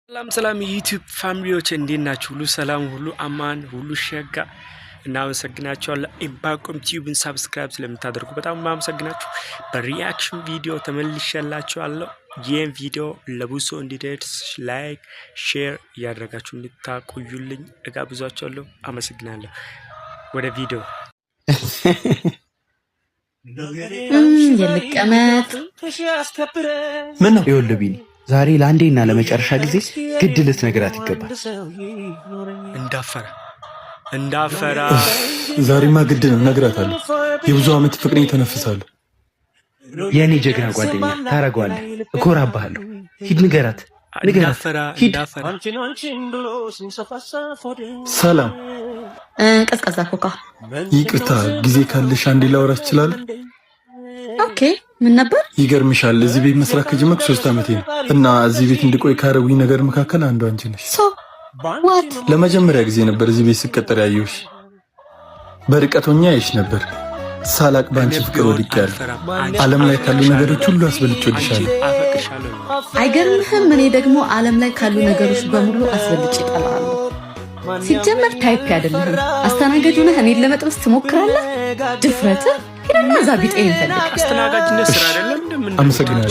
ሰላም ዩቲዩብ ፋሚሊዎች እንዴት ናችሁ? ሁሉ ሰላም፣ ሁሉ አማን፣ ሁሉ ሸጋ። እናመሰግናችኋለን። ኢምባቆም ቲዩብን ሰብስክራይብ ስለምታደርጉ በጣም ማመሰግናችሁ። በሪአክሽን ቪዲዮ ተመልሼላችኋለሁ። ይህን ቪዲዮ ለብዙ እንዲደርስ ላይክ፣ ሼር እያደረጋችሁ እንድታቆዩልኝ እጋብዛችኋለሁ። አመሰግናለሁ። ወደ ቪዲዮ የልቀመት ምን ነው ይወልብኝ ዛሬ ለአንዴና ለመጨረሻ ጊዜ ግድ ልትነግራት ይገባል። እንዳፈራ ዛሬማ ግድ ነው እነግራታለሁ። የብዙ ዓመት ፍቅሬን ተነፍሳለሁ። የእኔ ጀግና ጓደኛ ታረገዋለህ፣ እኮራብሃለሁ። ሂድ ንገራት፣ ሂድ። ሰላም። ቀዝቀዛ ኮካ። ይቅርታ፣ ጊዜ ካለሽ አንዴ ላወራሽ እችላለሁ? ኦኬ። ምን ነበር? ይገርምሻል፣ እዚህ ቤት መስራት ከጀመርኩ 3 ዓመቴ ነው እና እዚህ ቤት እንድቆይ ካረጉኝ ነገር መካከል አንዱ አንቺ ነሽ። ዋት? ለመጀመሪያ ጊዜ ነበር እዚህ ቤት ስቀጠር ያየሁሽ። በርቀት ሆኜ አየሽ ነበር። ሳላቅ ባንቺ ፍቅር ወድቄያለሁ። ዓለም ላይ ካሉ ነገሮች ሁሉ አስበልጬ ወድሻለሁ። አይገርምህም? እኔ ደግሞ ዓለም ላይ ካሉ ነገሮች በሙሉ አስበልጬ እጠላሃለሁ። ሲጀመር ታይፕ አይደለህም። አስተናጋጅ ሆነህ እኔን ለመጥበስ ትሞክራለህ? ድፍረትህ! ሄደና እዛ ቢጤን ፈልግ። አስተናጋጅነት ስራ አይደለም። አመሰግናለሁ።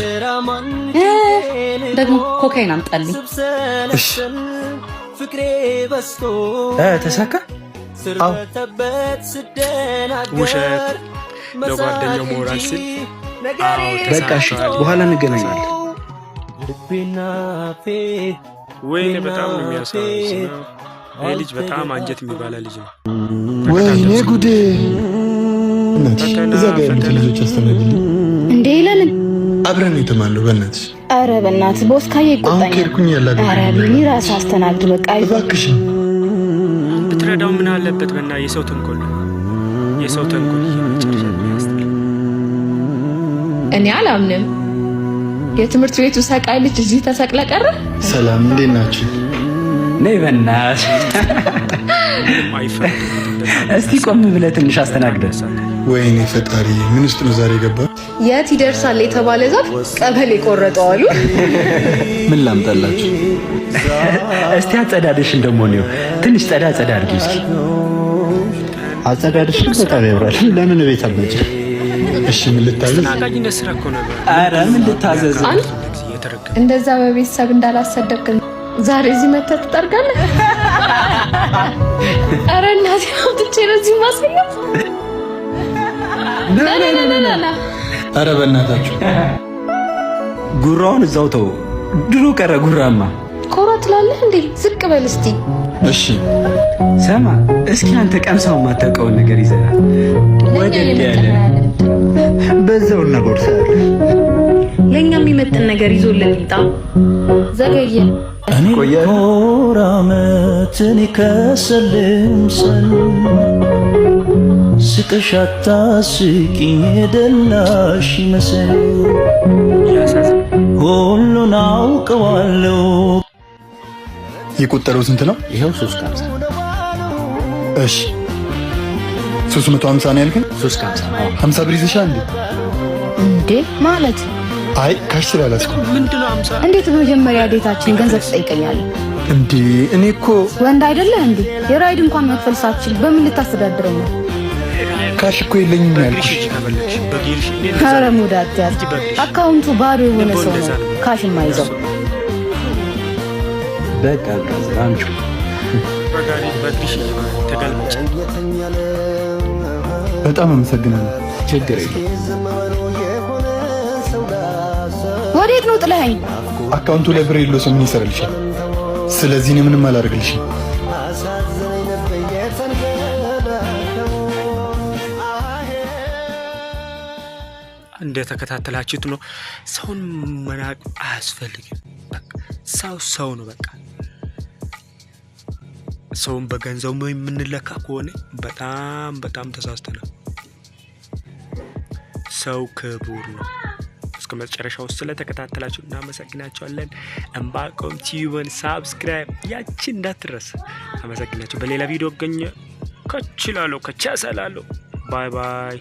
ደግሞ ኮካይን አምጣልኝ። እሺ። ተሳካ? አዎ። ውሸት ለጓደኛው ሞራል ሲል በቃ እሺ፣ በኋላ እንገናኛለን። ወይኔ በጣም ነው የሚያሳዝነው። ይሄ ልጅ በጣም አንጀት የሚባላ ልጅ ነው። ወይኔ ጉዴ! እዛ ጋር ያሉት ልጆች አስተናግድ እንዴ? ለምን አብረን የተማለው? በእናትሽ። ኧረ በእናትህ ቦስካዬ ይቆጣኛል። ከርኩኝ ያላገ ኧረ ቢኒ ራስ አስተናግድ በቃ። እባክሽ ብትረዳው ምን አለበት? በእና የሰው ተንኮል የመጨረሻ ያስተል። እኔ አላምንም። የትምህርት ቤቱ ሰቃይ ልጅ እዚህ ተሰቅለ ቀረ። ሰላም፣ እንዴት ናችሁ? ነይ በእናትሽ። እስቲ ቆም ብለህ ትንሽ አስተናግደህ። ወይኔ ፈጣሪ፣ ምን ውስጥ ነው ዛሬ ገባ? የት ይደርሳል የተባለ ዛፍ ቀበሌ ቆረጠው አሉ። ምን ላምጣላችሁ? እስቲ አጸዳደሽ እንደሞኔው ትንሽ ጸዳ አድርጊ እስኪ። አጸዳደሽ በጣም ያምራል። ለምን ቤት አልመጭ? እሺ፣ ምን ልታዘዝ? አስተናጋጅነት ስራ እኮ ነው። ኧረ ምን ልታዘዝ? እንደዛ በቤተሰብ እንዳላሰደብክ ዛሬ እዚህ መተህ ትጠርጋለህ? ኧረ እናቴ አውጥቼ ነው እዚህ ማስገኘት። ኧረ በእናታችሁ ጉራውን እዛው ተው። ድሮ ቀረ ጉራማ። ኮራ ትላለህ እንዴ? ዝቅ በል እስቲ። እሺ ሰማ፣ እስኪ አንተ ቀምሳው የማታውቀውን ነገር ይዘናል። ወደድ ያለ በዛው እናጎርሳለን። ለኛ የሚመጥን ነገር ይዞልን ይጣ። ዘገየ እኔ ኮራመትን ከሰልምሰል ስቀሻታ ስቂኝ የደላሽ ይመስል ሁሉን አውቀዋለሁ። የቆጠረው ስንት ነው? ይኸው 350። እሺ 350 ነው ያልከኝ? 350 50 ብር ይዘሻል እንዴ? ማለት አይ ካሽ ስላላስኩ። ምንድነው 50? እንዴት በመጀመሪያ ዴታችን ገንዘብ ትጠይቀኛለህ እንዴ? እኔ እኮ ወንድ አይደለህ እንዴ? የራይድ እንኳን መክፈል ሳትችል በምን ልታስተዳድረኝ ነው? ካሽ እኮ የለኝም ያልኩሽ። ኧረ ሙድ አትያዝ። አካውንቱ ባዶ የሆነ ሰው ነው ካሽ የማይዘው። በቃ አንቺ በጣም አመሰግናለሁ። ችግር የለም። ወዴት ነው ጥለኸኝ? አካውንቱ ላይ ብር የለው ሰው ምን ይሰራልሻል? ስለዚህ እኔ ምንም አላደርግልሽም። እንደተከታተላችሁት ነው። ሰውን መናቅ አያስፈልግም። በቃ ሰው ነው። በቃ ሰውን በገንዘቡ የምንለካ ከሆነ በጣም ተሳስተናል። ሰው ክቡር ነው። እስከ መጨረሻው ስለተከታተላችሁ እናመሰግናችኋለን። እምባቆም ቲዩብን ሳብስክራይብ ያቺን እንዳትረሳ። አመሰግናችሁ። በሌላ ቪዲዮ ከችላለሁ ከቻሰላለሁ። ባይ ባይ።